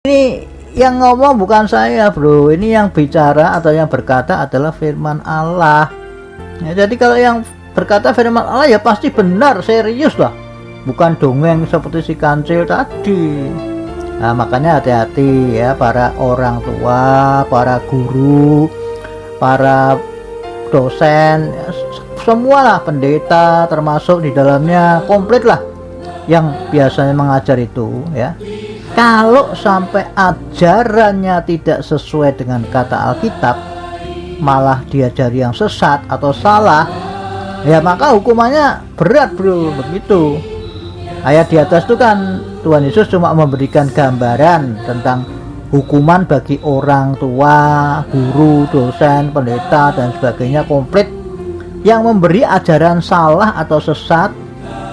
Ini yang ngomong bukan saya bro, ini yang bicara atau yang berkata adalah firman Allah ya. Jadi kalau yang berkata firman Allah ya pasti benar, serius lah, bukan dongeng seperti si kancil tadi. Nah makanya hati-hati ya para orang tua, para guru, para dosen, semualah, pendeta termasuk di dalamnya, komplit lah yang biasanya mengajar itu ya. Kalau sampai ajarannya tidak sesuai dengan kata Alkitab, malah diajari yang sesat atau salah, ya maka hukumannya berat bro, begitu. Ayat di atas itu kan Tuhan Yesus cuma memberikan gambaran tentang hukuman bagi orang tua, guru, dosen, pendeta dan sebagainya, komplit yang memberi ajaran salah atau sesat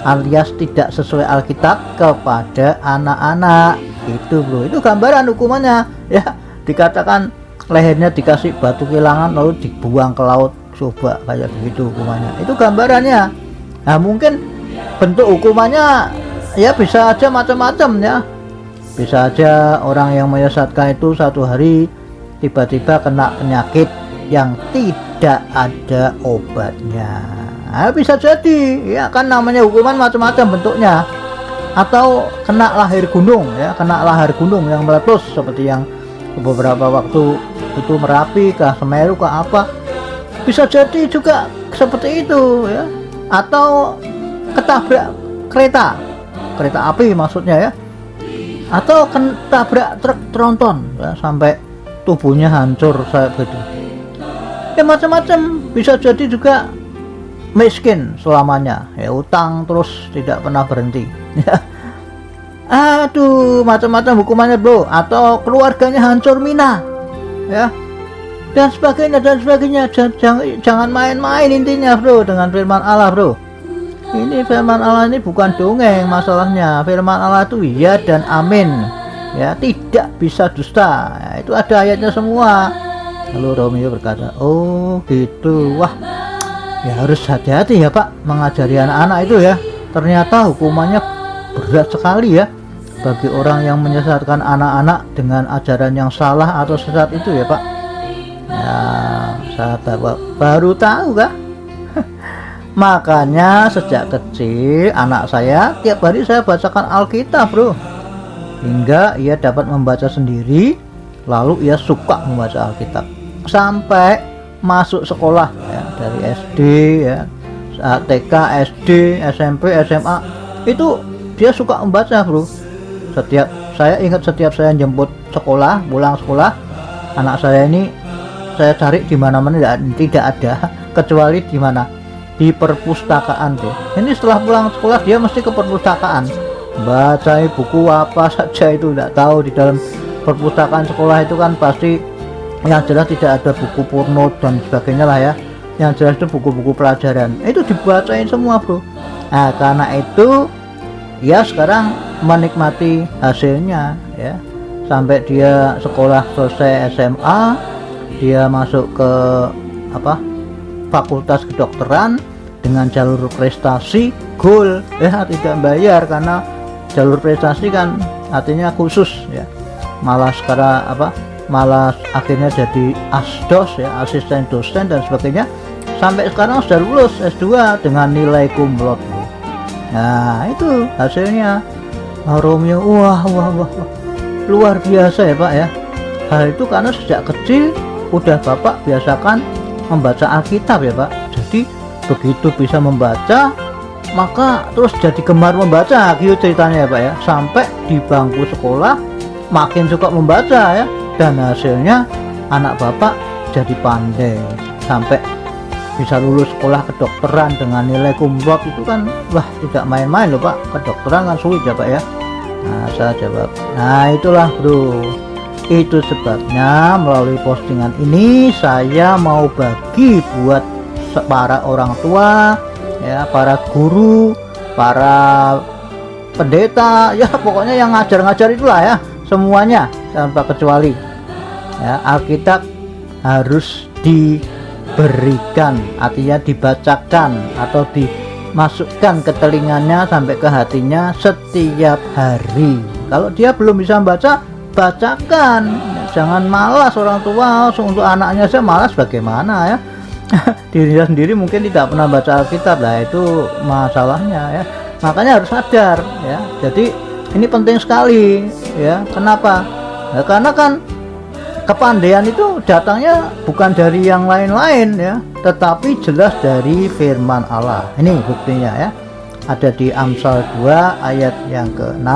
alias tidak sesuai Alkitab kepada anak-anak. Itu bro, itu gambaran hukumannya ya. Dikatakan lehernya dikasih batu kilangan lalu dibuang ke laut, coba kayak begitu hukumannya, itu gambarannya. Nah mungkin bentuk hukumannya ya bisa aja macam-macam ya. Bisa aja orang yang menyesatkan itu satu hari tiba-tiba kena penyakit yang tidak ada obatnya. Nah, bisa jadi ya kan, namanya hukuman macam-macam bentuknya. Atau kena lahar gunung ya, kena lahar gunung yang meletus seperti yang beberapa waktu itu Merapi kah, Semeru kah apa, bisa jadi juga seperti itu ya. Atau ketabrak kereta api maksudnya ya, atau ketabrak truk tronton ya, sampai tubuhnya hancur saya begitu ya, macam-macam. Bisa jadi juga miskin selamanya ya, utang terus tidak pernah berhenti ya. Aduh, macam-macam hukumannya bro. Atau keluarganya hancur mina ya, dan sebagainya dan sebagainya. Jangan main-main intinya bro dengan firman Allah bro. Ini firman Allah ini bukan dongeng masalahnya. Firman Allah itu ya dan amin ya, tidak bisa dusta ya, itu ada ayatnya semua. Lalu Romeo berkata, oh gitu, wah ya harus hati-hati ya Pak mengajari anak-anak itu ya. Ternyata hukumannya berat sekali ya bagi orang yang menyesatkan anak-anak dengan ajaran yang salah atau sesat itu ya Pak ya. Saya baru tahu kah? Makanya sejak kecil anak saya tiap hari saya bacakan Alkitab bro, hingga ia dapat membaca sendiri, lalu ia suka membaca Alkitab sampai masuk sekolah ya, dari SD ya, TK, SD, SMP, SMA, itu dia suka membaca bro. Saya ingat setiap saya jemput sekolah, pulang sekolah, anak saya ini saya cari di mana-mana tidak ada, kecuali di mana, di perpustakaan tuh. Ini setelah pulang sekolah dia mesti ke perpustakaan, baca buku apa saja itu tidak tahu. Di dalam perpustakaan sekolah itu kan pasti yang jelas tidak ada buku porno dan sebagainya lah ya, yang jelas itu buku-buku pelajaran, itu dibacain semua bro. Nah karena itu ya sekarang menikmati hasilnya ya, sampai dia sekolah selesai SMA, dia masuk ke fakultas kedokteran dengan jalur prestasi goal ya, tidak bayar karena jalur prestasi kan artinya khusus ya. Malah sekarang malah akhirnya jadi asdos ya, asisten dosen dan sebagainya, sampai sekarang sudah lulus S2 dengan nilai cum laude. Nah itu hasilnya. Romeo, wah luar biasa ya Pak ya. Hal itu karena sejak kecil udah Bapak biasakan membaca Alkitab ya Pak. Jadi begitu bisa membaca, maka terus jadi gemar membaca gitu ceritanya ya Pak ya. Sampai di bangku sekolah makin suka membaca ya, dan hasilnya anak Bapak jadi pandai sampai bisa lulus sekolah kedokteran dengan nilai cum laude. Itu kan wah tidak main-main loh Pak, kedokteran kan sulit ya Pak ya. Nah saya jawab, nah itulah bro, itu sebabnya melalui postingan ini saya mau bagi buat para orang tua ya, para guru, para pendeta ya, pokoknya yang ngajar-ngajar itulah ya, semuanya tanpa kecuali ya. Alkitab harus diberikan, artinya dibacakan atau dimasukkan ke telinganya sampai ke hatinya setiap hari. Kalau dia belum bisa membaca, bacakan. Jangan malas orang tua, untuk anaknya saja malas bagaimana ya. Dirinya sendiri mungkin tidak pernah baca Alkitab, lah itu masalahnya ya. Makanya harus sadar ya. Jadi ini penting sekali ya. Kenapa? Nah, karena kan kepandaian itu datangnya bukan dari yang lain-lain ya, tetapi jelas dari firman Allah. Ini buktinya ya. Ada di Amsal 2 ayat yang ke-6.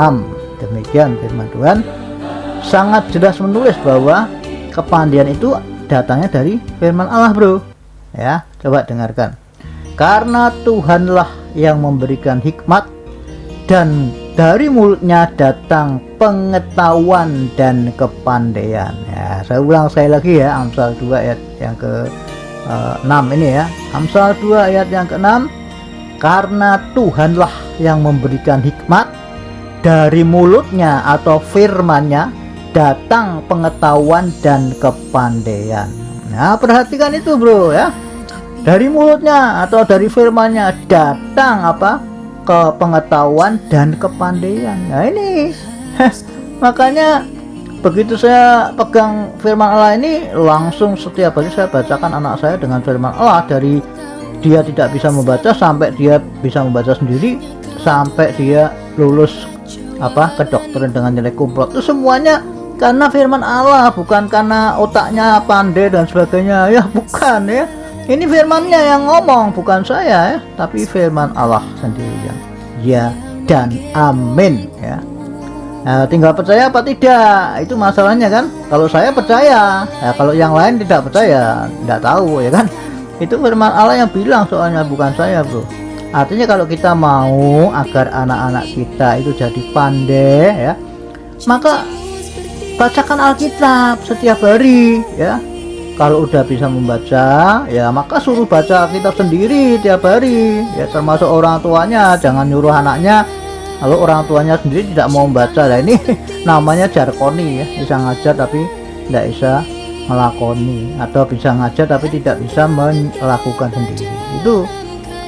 Demikian firman Tuhan. Sangat jelas menulis bahwa kepandaian itu datangnya dari firman Allah, bro. Ya, coba dengarkan. Karena Tuhanlah yang memberikan hikmat, dan dari mulutnya datang pengetahuan dan kepandaian. Ya, saya ulang sekali lagi ya, Amsal 2 ayat yang ke-6 ini ya. Amsal 2 ayat yang ke-6. Karena Tuhanlah yang memberikan hikmat, dari mulutnya atau firman-Nya datang pengetahuan dan kepandaian. Nah, perhatikan itu, bro ya. Dari mulutnya atau dari firman-Nya datang apa? Pengetahuan dan kepandaian. Nah, ini makanya begitu saya pegang firman Allah ini, langsung setiap hari saya bacakan anak saya dengan firman Allah, dari dia tidak bisa membaca sampai dia bisa membaca sendiri, sampai dia lulus kedokteran dengan nilai kumlot. Itu semuanya karena firman Allah, bukan karena otaknya pandai dan sebagainya ya, bukan ya. Ini firman-Nya yang ngomong, bukan saya ya, tapi firman Allah sendiri yang ya dan amin ya. Nah, tinggal percaya apa tidak, itu masalahnya kan. Kalau saya percaya ya, kalau yang lain tidak percaya, tidak tahu ya kan. Itu firman Allah yang bilang, soalnya bukan saya, bro. Artinya kalau kita mau agar anak-anak kita itu jadi pandai ya, maka bacakan Alkitab setiap hari ya. Kalau udah bisa membaca ya, maka suruh baca Alkitab sendiri tiap hari ya, termasuk orang tuanya. Jangan nyuruh anaknya kalau orang tuanya sendiri tidak mau membaca. Nah, ini namanya jarkoni ya, bisa ngajar tapi tidak bisa melakoni, atau bisa ngajar tapi tidak bisa melakukan sendiri. Itu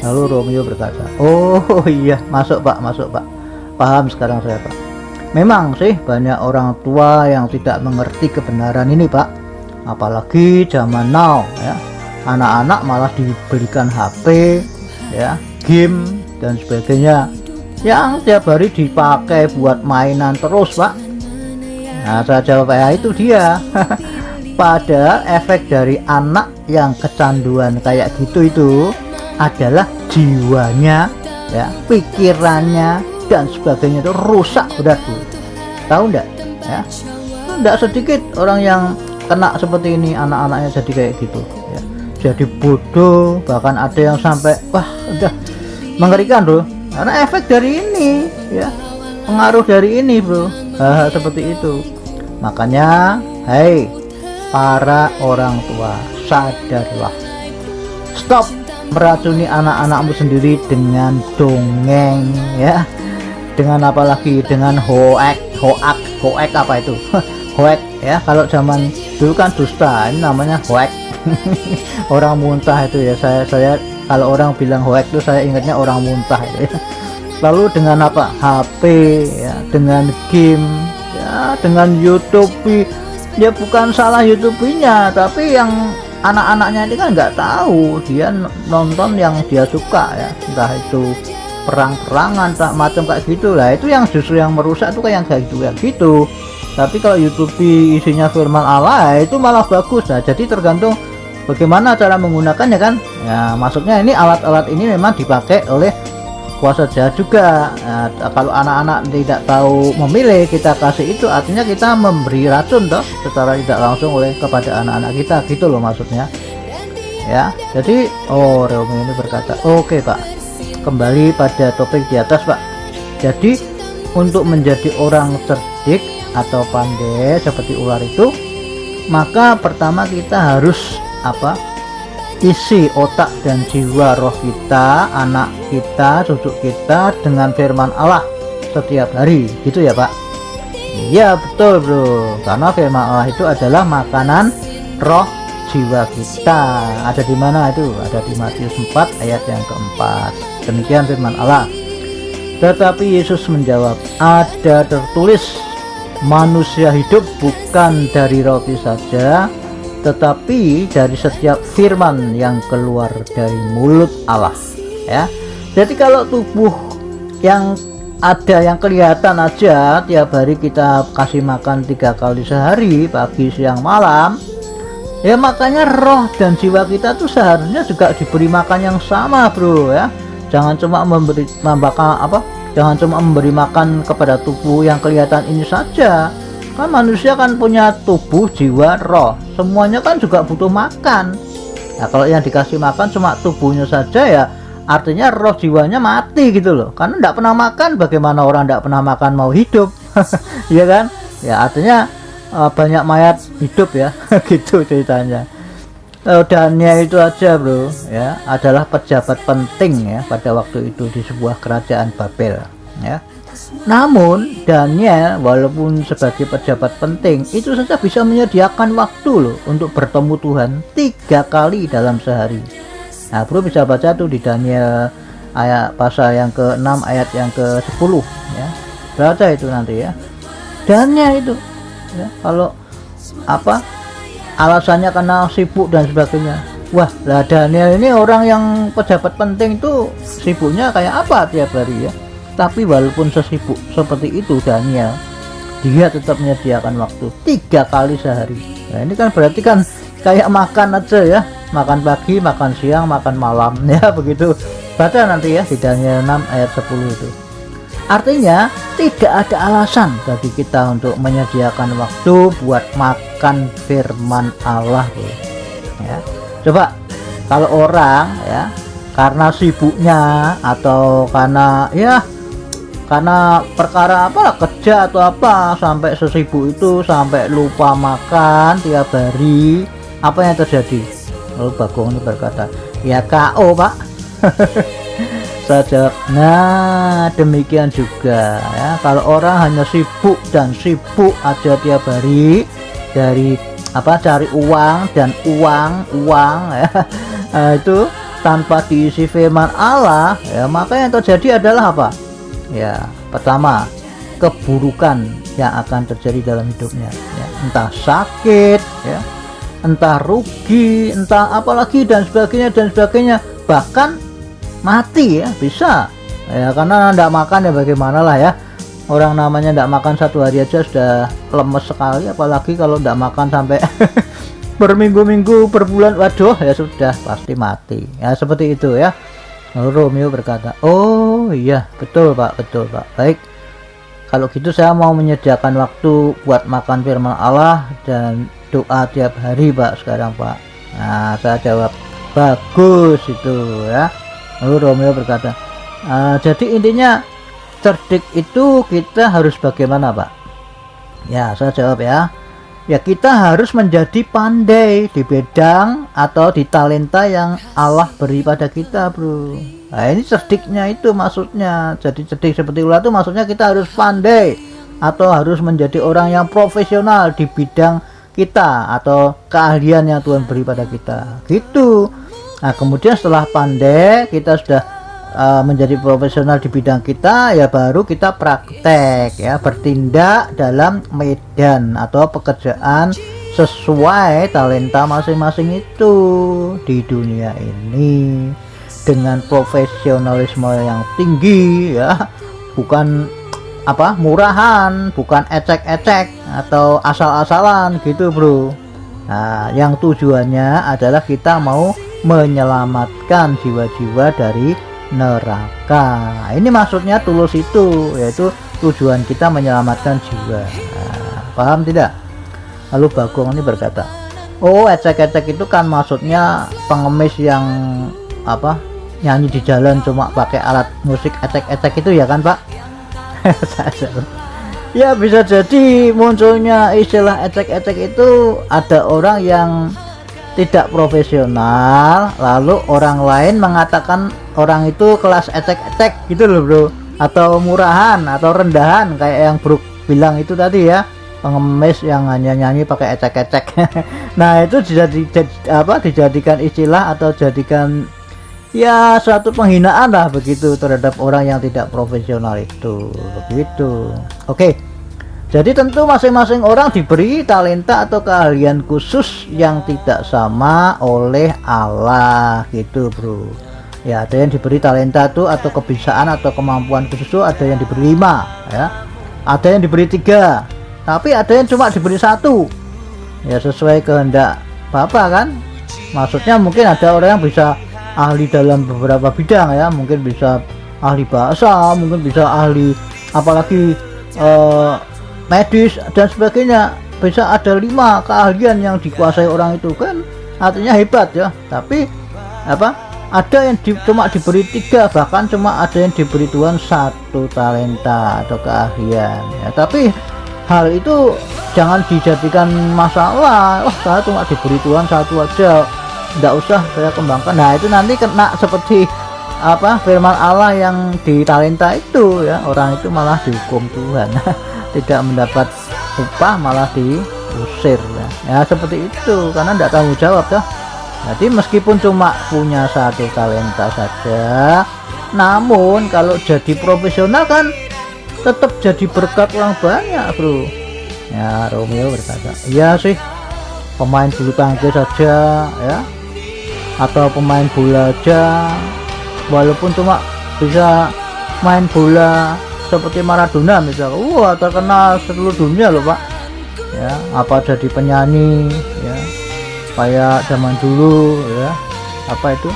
lalu Romeo berkata, oh iya, masuk pak, paham sekarang saya, pak. Memang sih banyak orang tua yang tidak mengerti kebenaran ini, pak. Apalagi zaman now ya, anak-anak malah dibelikan HP ya, game dan sebagainya, yang tiap hari dipakai buat mainan terus, pak. Nah, saya jawab ya, itu dia. Padahal efek dari anak yang kecanduan kayak gitu itu adalah jiwanya ya, pikirannya dan sebagainya itu rusak berat, Bu. Tahu enggak ya? Enggak sedikit orang yang kena seperti ini, anak-anaknya jadi kayak gitu ya. Jadi bodoh, bahkan ada yang sampai wah, udah mengerikan, Bro. Karena efek dari ini ya, pengaruh dari ini, Bro. Seperti itu. Makanya, hai para orang tua, sadarlah. Stop meracuni anak-anakmu sendiri dengan dongeng ya. Dengan apalagi dengan hoak apa itu? Hoak ya. Kalau zaman dulu kan dusta, ini namanya hoak. Orang muntah itu ya. Saya kalau orang bilang hoak itu saya ingatnya orang muntah itu ya. Lalu dengan apa? HP ya, dengan game ya, dengan YouTube. Ya bukan salah YouTube-nya, tapi yang anak-anaknya ini kan nggak tahu, dia nonton yang dia suka ya, entah itu perang-perangan tak macam kayak gitu lah. Itu yang justru yang merusak tuh kayak gitu. Tapi kalau YouTube isinya firman Allah itu malah bagus. Nah, jadi tergantung bagaimana cara menggunakannya kan ya. Maksudnya ini alat-alat ini memang dipakai oleh kuasa jahat juga. Nah, kalau anak-anak tidak tahu memilih, kita kasih itu, artinya kita memberi racun toh secara tidak langsung oleh kepada anak-anak kita, gitu loh maksudnya ya. Jadi Romeo ini berkata, oke, Pak, kembali pada topik di atas, Pak. Jadi untuk menjadi orang cerdik atau pandai seperti ular itu, maka pertama kita harus isi otak dan jiwa roh kita, anak kita, cucu kita dengan firman Allah setiap hari, gitu ya, Pak. Iya betul, bro, karena firman Allah itu adalah makanan roh jiwa kita. Ada di mana itu? Ada di Matius 4 ayat yang keempat. Demikian firman Allah. Tetapi Yesus menjawab, ada tertulis, manusia hidup bukan dari roti saja, tetapi dari setiap firman yang keluar dari mulut Allah. Ya, jadi kalau tubuh yang ada yang kelihatan aja, tiap hari kita kasih makan 3 kali sehari, pagi, siang, malam, ya makanya roh dan jiwa kita tuh seharusnya juga diberi makan yang sama, bro. Ya, jangan cuma jangan cuma memberi makan kepada tubuh yang kelihatan ini saja. Kan manusia kan punya tubuh, jiwa, roh, semuanya kan juga butuh makan. Nah, kalau yang dikasih makan cuma tubuhnya saja, ya artinya roh jiwanya mati gitu loh. Karena tidak pernah makan, bagaimana orang tidak pernah makan mau hidup? Iya kan? Ya artinya banyak mayat hidup ya. Gitu ceritanya. Daniel itu aja, bro, ya, adalah pejabat penting ya pada waktu itu di sebuah kerajaan Babel, ya. Namun Daniel walaupun sebagai pejabat penting itu saja bisa menyediakan waktu loh untuk bertemu Tuhan 3 kali dalam sehari. Nah, bro bisa baca tuh di Daniel ayat pasal yang ke-6 ayat yang ke-10 ya. Baca itu nanti ya. Daniel itu ya, kalau alasannya karena sibuk dan sebagainya. Wah, lah Daniel ini orang yang pejabat penting itu sibuknya kayak apa tiap hari ya. Tapi walaupun sesibuk seperti itu Daniel, dia tetap menyediakan waktu 3 kali sehari. Nah, ini kan berarti kan kayak makan aja ya. Makan pagi, makan siang, makan malam ya, begitu. Baca nanti ya di Daniel 6 ayat 10 itu. Artinya tidak ada alasan bagi kita untuk menyediakan waktu buat makan firman Allah ya. Coba kalau orang ya karena sibuknya atau karena perkara apa kerja atau apa sampai sesibuk itu sampai lupa makan tiap hari, apa yang terjadi? Lalu Bagong ini berkata, ya KO pak. Saya jawab, nah demikian juga ya, kalau orang hanya sibuk dan sibuk aja tiap hari dari cari uang dan uang ya, itu tanpa diisi firman Allah ya, maka yang terjadi adalah apa ya? Pertama, keburukan yang akan terjadi dalam hidupnya ya, entah sakit ya, entah rugi, entah apalagi dan sebagainya, bahkan mati ya, bisa ya, karena tidak makan ya, bagaimana lah ya, orang namanya tidak makan 1 hari aja sudah lemes sekali, apalagi kalau tidak makan sampai berminggu-minggu, berbulan, waduh ya sudah pasti mati ya, seperti itu ya. Lalu Romeo berkata, oh iya betul pak, baik, kalau gitu saya mau menyediakan waktu buat makan firman Allah dan doa tiap hari pak sekarang pak. Nah, saya jawab, bagus itu ya. Lalu Romeo berkata, jadi intinya cerdik itu kita harus bagaimana pak? Ya, saya jawab ya, kita harus menjadi pandai di bidang atau di talenta yang Allah beri pada kita, bro. Nah, ini cerdiknya itu maksudnya. Jadi cerdik seperti ular itu maksudnya kita harus pandai atau harus menjadi orang yang profesional di bidang kita atau keahlian yang Tuhan beri pada kita, gitu. Nah, kemudian setelah pandai, kita sudah menjadi profesional di bidang kita, ya baru kita praktek ya, bertindak dalam medan atau pekerjaan sesuai talenta masing-masing itu di dunia ini dengan profesionalisme yang tinggi ya, bukan murahan, bukan ecek-ecek atau asal-asalan gitu, bro. Nah, yang tujuannya adalah kita mau menyelamatkan jiwa-jiwa dari neraka. Nah, ini maksudnya tulus itu, yaitu tujuan kita menyelamatkan jiwa. Nah, paham tidak? Lalu Bagong ini berkata, oh ecek-ecek itu kan maksudnya pengemis yang nyanyi di jalan cuma pakai alat musik ecek-ecek itu ya kan pak? Ya bisa jadi munculnya istilah ecek-ecek itu ada orang yang tidak profesional, lalu orang lain mengatakan orang itu kelas ecek-ecek gitu loh, bro, atau murahan atau rendahan kayak yang Bro bilang itu tadi ya, pengemis yang hanya nyanyi pakai ecek-ecek. Nah, itu dijadikan istilah atau jadikan ya suatu penghinaan lah begitu terhadap orang yang tidak profesional itu, begitu. Oke. Jadi tentu masing-masing orang diberi talenta atau keahlian khusus yang tidak sama oleh Allah gitu bro. Ya ada yang diberi talenta itu atau kebiasaan atau kemampuan khusus itu ada yang diberi 5 ya, ada yang diberi 3, tapi ada yang cuma diberi 1 ya, sesuai kehendak Bapak kan. Maksudnya mungkin ada orang yang bisa ahli dalam beberapa bidang ya, mungkin bisa ahli bahasa, mungkin bisa ahli apalagi medis dan sebagainya, bisa ada 5 keahlian yang dikuasai orang itu kan, artinya hebat ya. Tapi ada yang cuma diberi 3, bahkan cuma ada yang diberi Tuhan 1 talenta atau keahlian ya. Tapi hal itu jangan dijadikan masalah. Oh saya cuma diberi Tuhan 1 aja, tidak usah saya kembangkan. Nah itu nanti kena seperti firman Allah yang di talenta itu ya, orang itu malah dihukum Tuhan tidak mendapat upah, malah diusir ya seperti itu, karena tidak tanggung jawab ya. Jadi meskipun cuma punya 1 talenta saja, namun kalau jadi profesional kan tetap jadi berkat orang banyak bro ya. Romeo berkata iya sih, pemain bulu tangkis saja ya, atau pemain bola aja, walaupun cuma bisa main bola seperti Maradona misalnya, terkenal seluruh dunia loh Pak ya, apa jadi penyanyi ya kayak zaman dulu ya, apa itu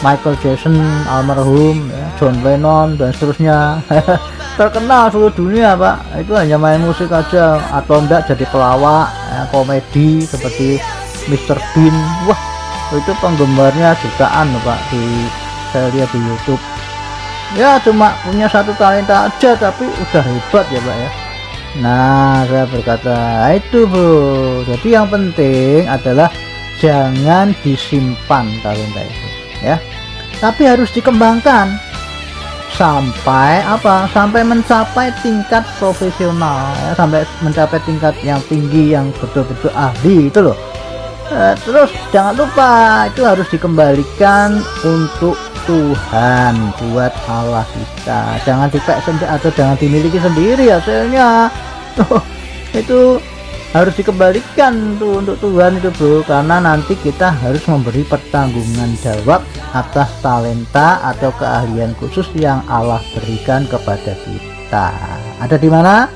Michael Jackson almarhum ya, John Lennon dan seterusnya terkenal seluruh dunia Pak, itu hanya main musik aja, atau enggak jadi pelawak ya, komedi seperti Mr. Bean. Wah itu penggemarnya jutaan loh Pak, saya lihat di YouTube ya, cuma punya 1 talenta aja tapi udah hebat ya Pak ya. Nah saya berkata itu bro, jadi yang penting adalah jangan disimpan talenta itu ya, tapi harus dikembangkan sampai sampai mencapai tingkat profesional ya, sampai mencapai tingkat yang tinggi, yang betul-betul ahli itu loh. Terus jangan lupa itu harus dikembalikan untuk Tuhan, buat Allah kita, jangan dipek sendiri atau jangan dimiliki sendiri hasilnya. Itu harus dikembalikan tuh untuk Tuhan itu bro, karena nanti kita harus memberi pertanggungan jawab atas talenta atau keahlian khusus yang Allah berikan kepada kita. Ada di mana?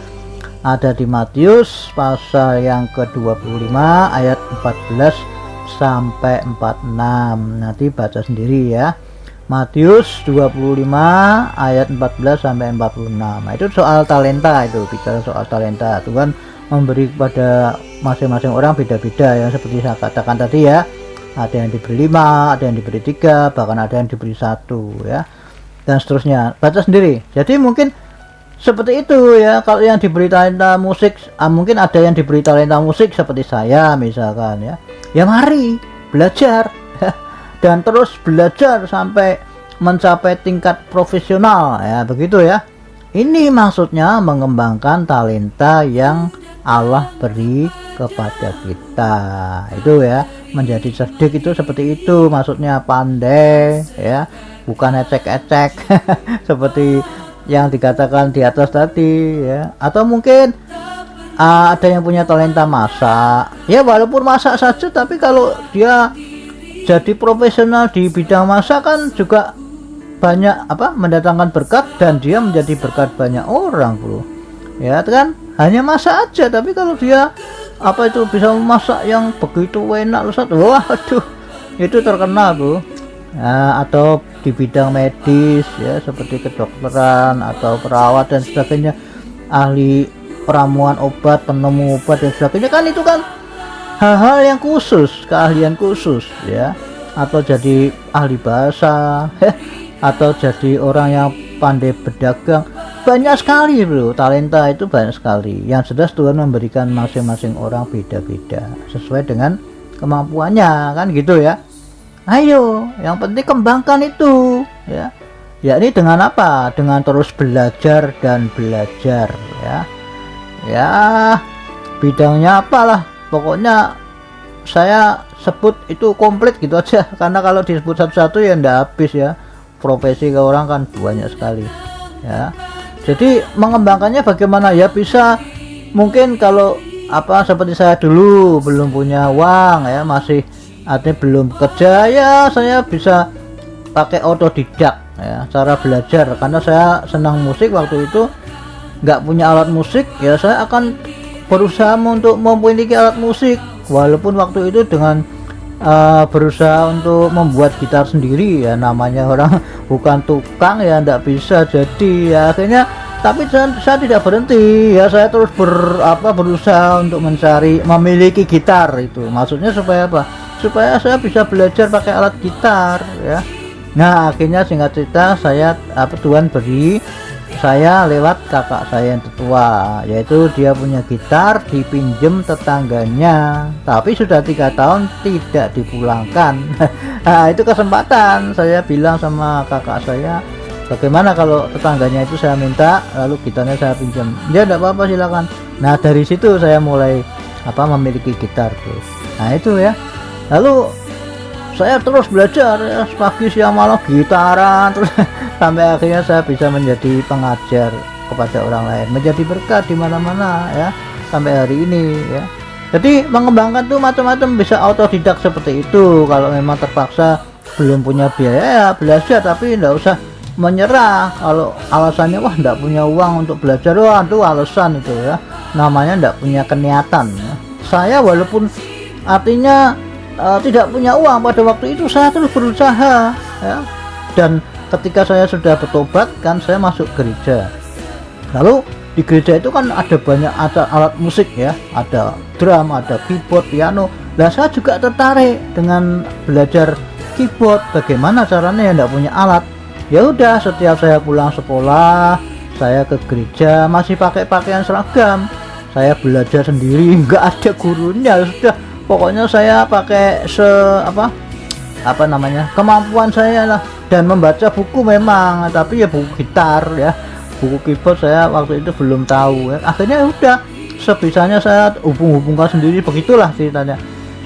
Ada di Matius pasal yang ke-25 ayat 14 sampai 46. Nanti baca sendiri ya. Matius 25 ayat 14 sampai 46. Nah, itu soal talenta, itu bicara soal talenta. Tuhan memberi kepada masing-masing orang beda-beda ya, seperti saya katakan tadi ya. Ada yang diberi 5, ada yang diberi 3, bahkan ada yang diberi 1 ya. Dan seterusnya. Baca sendiri. Jadi mungkin seperti itu ya. Kalau yang diberi talenta musik, mungkin ada yang diberi talenta musik seperti saya misalkan ya. Ya mari belajar dan terus belajar sampai mencapai tingkat profesional ya, begitu ya. Ini maksudnya mengembangkan talenta yang Allah beri kepada kita itu ya. Menjadi cerdik itu seperti itu maksudnya, pandai ya, bukan ecek-ecek seperti yang dikatakan di atas tadi ya. Atau mungkin ada yang punya talenta masak ya, walaupun masak saja, tapi kalau dia jadi profesional di bidang masak kan juga banyak mendatangkan berkat, dan dia menjadi berkat banyak orang bro ya kan. Hanya masak aja, tapi kalau dia bisa memasak yang begitu enak lezat, waduh itu terkenal bro ya. Atau di bidang medis ya, seperti kedokteran atau perawat dan sebagainya, ahli peramuan obat, penemu obat dan sebagainya, kan itu kan hal-hal yang khusus, keahlian khusus ya. Atau jadi ahli bahasa atau jadi orang yang pandai berdagang, banyak sekali bro. Talenta itu banyak sekali. Yang jelas Tuhan memberikan masing-masing orang beda-beda sesuai dengan kemampuannya kan gitu ya. Ayo, yang penting kembangkan itu ya. Yakni dengan apa? Dengan terus belajar dan belajar ya. Ya, bidangnya apalah, pokoknya saya sebut itu komplit gitu aja, karena kalau disebut satu-satu ya ndak habis ya. Profesi ke orang kan banyak sekali ya. Jadi mengembangkannya bagaimana ya, bisa mungkin kalau seperti saya dulu belum punya uang ya, masih artinya belum kerja ya, saya bisa pakai otodidak ya cara belajar, karena saya senang musik. Waktu itu nggak punya alat musik ya, saya akan berusaha untuk memiliki alat musik, walaupun waktu itu dengan berusaha untuk membuat gitar sendiri ya, namanya orang bukan tukang ya, nggak bisa jadi ya. Akhirnya tapi saya tidak berhenti ya, saya terus berusaha untuk memiliki gitar. Itu maksudnya supaya apa? Supaya saya bisa belajar pakai alat gitar ya. Nah akhirnya singkat cerita, Tuhan beri saya lewat kakak saya yang tertua, yaitu dia punya gitar dipinjem tetangganya, tapi sudah 3 tahun tidak dipulangkan. Nah itu kesempatan, saya bilang sama kakak saya, bagaimana kalau tetangganya itu saya minta, lalu gitarnya saya pinjam. Dia tidak apa-apa, silakan. Nah dari situ saya mulai memiliki gitar tuh. Nah itu ya, lalu saya terus belajar ya, pagi siang malam gitaran terus sampai akhirnya saya bisa menjadi pengajar kepada orang lain, menjadi berkat di mana-mana ya, sampai hari ini ya. Jadi mengembangkan tuh macam-macam, bisa autodidak seperti itu. Kalau memang terpaksa belum punya biaya ya belajar, tapi enggak usah menyerah. Kalau alasannya wah enggak punya uang untuk belajar, wah itu alasan itu ya, namanya enggak punya keniatan ya. Saya walaupun artinya tidak punya uang pada waktu itu, saya terus berusaha ya. Dan ketika saya sudah bertobat kan, saya masuk gereja. Lalu di gereja itu kan ada banyak alat musik ya, ada drum, ada keyboard, piano. Nah saya juga tertarik dengan belajar keyboard, bagaimana caranya ya, enggak punya alat. Ya udah, setiap saya pulang sekolah, saya ke gereja masih pakai pakaian seragam, saya belajar sendiri, nggak ada gurunya. Sudah, pokoknya saya pakai kemampuan saya lah, dan membaca buku memang, tapi ya buku gitar ya, buku keyboard saya waktu itu belum tahu ya. Akhirnya udah sebisanya saya hubung-hubungkan sendiri, begitulah ceritanya.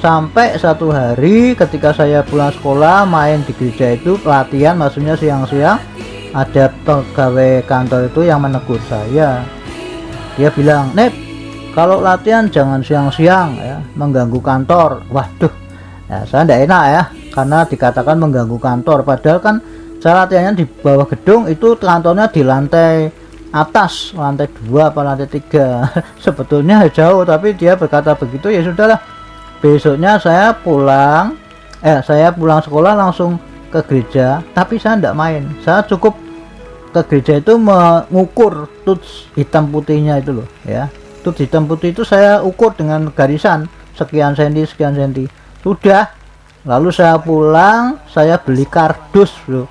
Sampai satu hari ketika saya pulang sekolah, main di gereja itu latihan, maksudnya siang-siang, ada pegawai kantor itu yang menegur saya. Dia bilang, "Nep, kalau latihan jangan siang-siang ya, mengganggu kantor." Waduh ya, saya tidak enak ya, karena dikatakan mengganggu kantor, padahal kan saya latihannya di bawah gedung, itu kantornya di lantai atas, lantai 2 apa lantai 3. Sebetulnya jauh, tapi dia berkata begitu. Ya sudahlah, besoknya saya pulang sekolah langsung ke gereja, tapi saya tidak main. Saya cukup ke gereja itu mengukur tuts hitam putihnya itu loh ya. Tuts hitam putih itu saya ukur dengan garisan sekian senti sudah. Lalu saya pulang, saya beli kardus loh.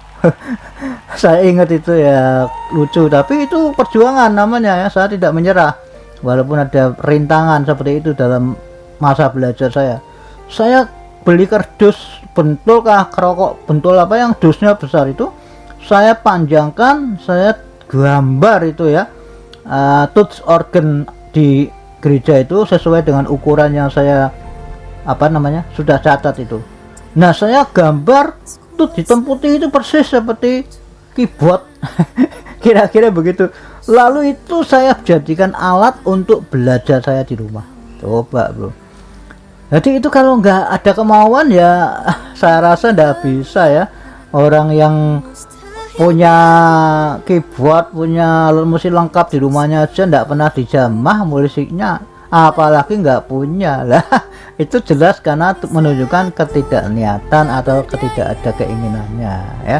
Saya ingat itu ya, lucu, tapi itu perjuangan namanya ya. Saya tidak menyerah walaupun ada rintangan seperti itu dalam masa belajar saya. Saya beli kardus bentul kerokok bentul yang dusnya besar itu, saya panjangkan, saya gambar itu ya, tuts organ di gereja itu sesuai dengan ukuran yang saya sudah catat itu. Nah saya gambar tuts hitam putih itu persis seperti keyboard. Kira-kira begitu. Lalu itu saya jadikan alat untuk belajar saya di rumah. Coba bro, jadi itu kalau nggak ada kemauan ya saya rasa nggak bisa ya. Orang yang punya keyboard, punya alat musik lengkap di rumahnya aja nggak pernah dijamah musiknya, apalagi nggak punya lah. Itu jelas karena menunjukkan ketidakniatan atau tidak ada keinginannya ya.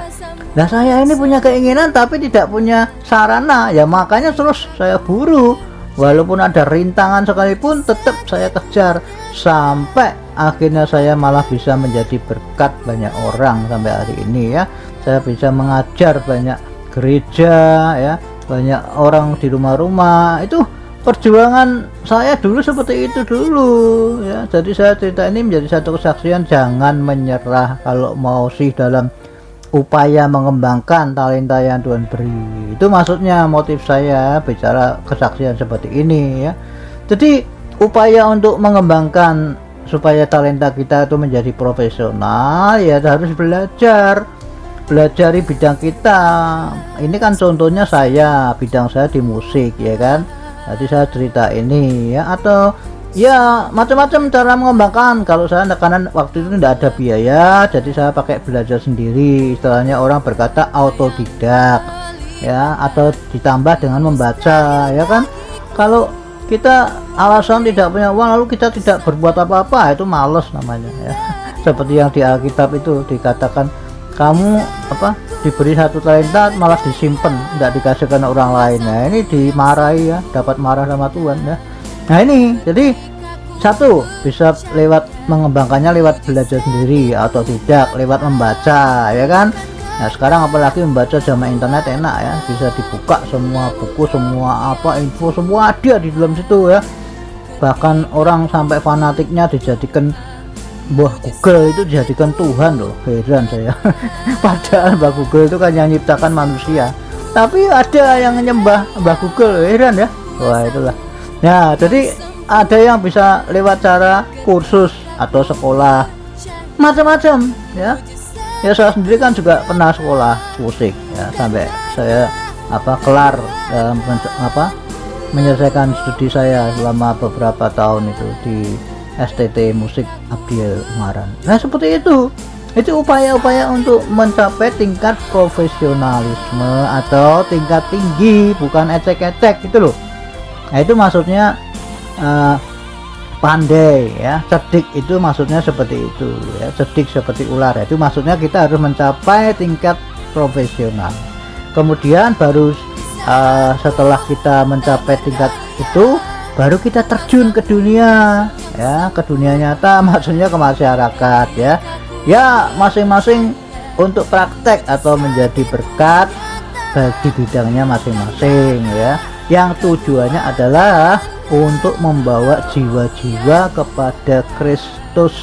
Nah saya ini punya keinginan tapi tidak punya sarana ya, makanya terus saya buru, walaupun ada rintangan sekalipun tetap saya kejar, sampai akhirnya saya malah bisa menjadi berkat banyak orang sampai hari ini ya. Saya bisa mengajar banyak gereja ya, banyak orang di rumah-rumah. Itu perjuangan saya dulu seperti itu dulu ya. Jadi saya cerita ini menjadi satu kesaksian, jangan menyerah kalau mau sih dalam upaya mengembangkan talenta yang Tuhan beri. Itu maksudnya motif saya bicara kesaksian seperti ini ya. Jadi upaya untuk mengembangkan supaya talenta kita itu menjadi profesional ya harus belajar di bidang kita. Ini kan contohnya bidang saya di musik ya kan. Jadi saya cerita ini ya, atau ya macam-macam cara mengembangkan. Kalau saya karena waktu itu tidak ada biaya, jadi saya pakai belajar sendiri, istilahnya orang berkata autodidak ya, atau ditambah dengan membaca ya kan. Kalau kita alasan tidak punya uang lalu kita tidak berbuat apa-apa, itu males namanya ya. Seperti yang di Alkitab itu dikatakan, kamu diberi satu talenta malah disimpan, tidak dikasihkan orang lain. Nah ini dimarahi ya, dapat marah sama Tuhan ya. Nah ini jadi satu, bisa lewat mengembangkannya lewat belajar sendiri atau tidak, lewat membaca ya kan. Nah sekarang apalagi membaca zaman internet enak ya, bisa dibuka semua buku, semua info, semua ada di dalam situ ya. Bahkan orang sampai fanatiknya dijadikan Google itu dijadikan Tuhan loh, heran saya. Padahal Google itu kan yang menciptakan manusia, tapi ada yang menyembah Google, heran ya. Wah itulah. Nah jadi ada yang bisa lewat cara kursus atau sekolah macam-macam ya. Ya saya sendiri kan juga pernah sekolah musik ya, sampai saya kelar menyelesaikan studi saya selama beberapa tahun itu di STT Musik Abdiel Ungaran. Nah seperti itu upaya-upaya untuk mencapai tingkat profesionalisme atau tingkat tinggi, bukan ecek-ecek gitu loh. Nah itu maksudnya pandai ya, cerdik itu maksudnya seperti itu ya, cerdik seperti ular ya. Itu maksudnya kita harus mencapai tingkat profesional. Kemudian baru setelah kita mencapai tingkat itu, baru kita terjun ke dunia ya, ke dunia nyata, maksudnya ke masyarakat ya. Ya masing-masing untuk praktek atau menjadi berkat bagi bidangnya masing-masing ya. Yang tujuannya adalah untuk membawa jiwa-jiwa kepada Kristus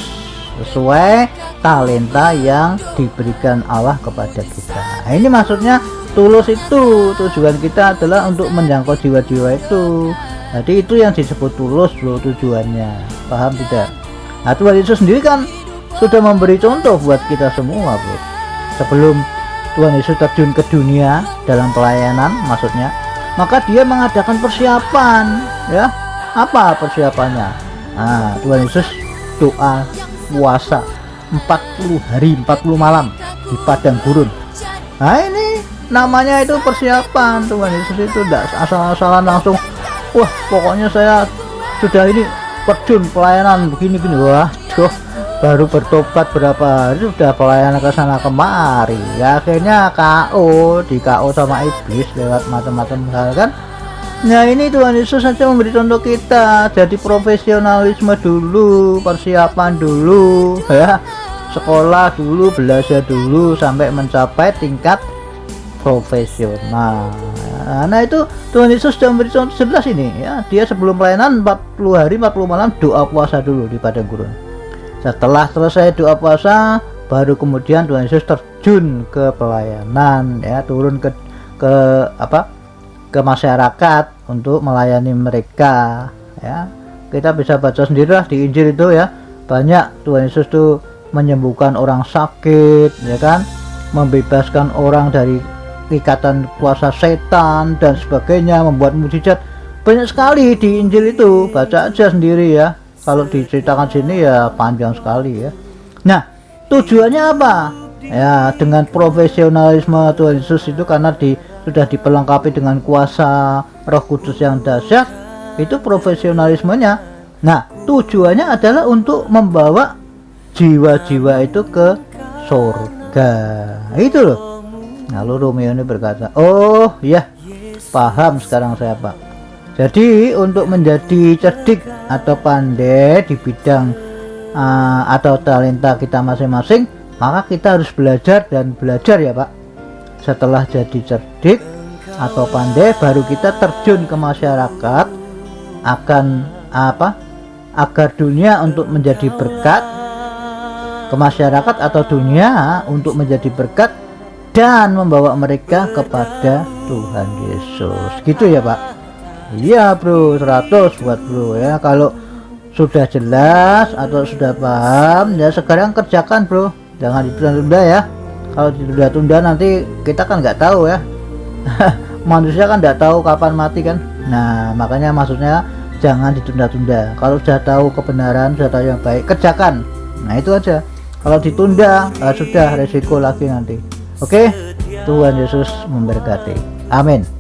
sesuai talenta yang diberikan Allah kepada kita. Nah, ini maksudnya tulus itu, tujuan kita adalah untuk menjangkau jiwa-jiwa itu. Jadi itu yang disebut tulus loh tujuannya, paham tidak? Nah Tuhan Yesus sendiri kan sudah memberi contoh buat kita semua bro. Sebelum Tuhan Yesus terjun ke dunia dalam pelayanan maksudnya, maka dia mengadakan persiapan ya. Apa persiapannya? Nah Tuhan Yesus doa puasa 40 hari 40 malam di padang gurun. Nah ini namanya itu persiapan. Tuhan Yesus itu tidak asal-asalan langsung, wah pokoknya saya sudah ini terjun pelayanan begini-gini. Waduh, baru bertobat berapa hari sudah pelayanan ke sana kemari ya, akhirnya di KO sama iblis lewat macam-macam hal kan. Nah ini Tuhan Yesus saja memberi contoh kita, jadi profesionalisme dulu, persiapan dulu ya, sekolah dulu, belajar dulu sampai mencapai tingkat profesional. Nah itu Tuhan Yesus sudah memberi contoh jelas ini ya. Dia sebelum pelayanan 40 hari 40 malam doa puasa dulu di padang gurun. Setelah selesai doa puasa, baru kemudian Tuhan Yesus terjun ke pelayanan ya, turun ke masyarakat untuk melayani mereka ya. Kita bisa baca sendirilah di Injil itu ya, banyak Tuhan Yesus tuh menyembuhkan orang sakit ya kan, membebaskan orang dari ikatan kuasa setan dan sebagainya, membuat mujizat banyak sekali di Injil itu. Baca aja sendiri ya, kalau diceritakan sini ya panjang sekali ya. Nah tujuannya apa ya, dengan profesionalisme Tuhan Yesus itu karena sudah diperlengkapi dengan kuasa Roh Kudus yang dahsyat, itu profesionalismenya. Nah tujuannya adalah untuk membawa jiwa-jiwa itu ke surga, itu loh. Lalu Romeo ini berkata, oh ya paham sekarang saya Pak. Jadi untuk menjadi cerdik atau pandai di bidang atau talenta kita masing-masing, maka kita harus belajar dan belajar ya Pak. Setelah jadi cerdik atau pandai, baru kita terjun ke masyarakat agar dunia untuk menjadi berkat, ke masyarakat atau dunia untuk menjadi berkat dan membawa mereka kepada Tuhan Yesus, gitu ya Pak. Iya bro, 100 buat bro ya. Kalau sudah jelas atau sudah paham ya, sekarang kerjakan bro, jangan ditunda-tunda ya. Kalau ditunda-tunda nanti kita kan nggak tahu ya manusia kan tidak tahu kapan mati kan. Nah makanya maksudnya jangan ditunda-tunda. Kalau sudah tahu kebenaran, sudah tahu yang baik, kerjakan. Nah itu aja. Kalau ditunda, sudah resiko lagi nanti. Oke, Tuhan Yesus memberkati. Amin.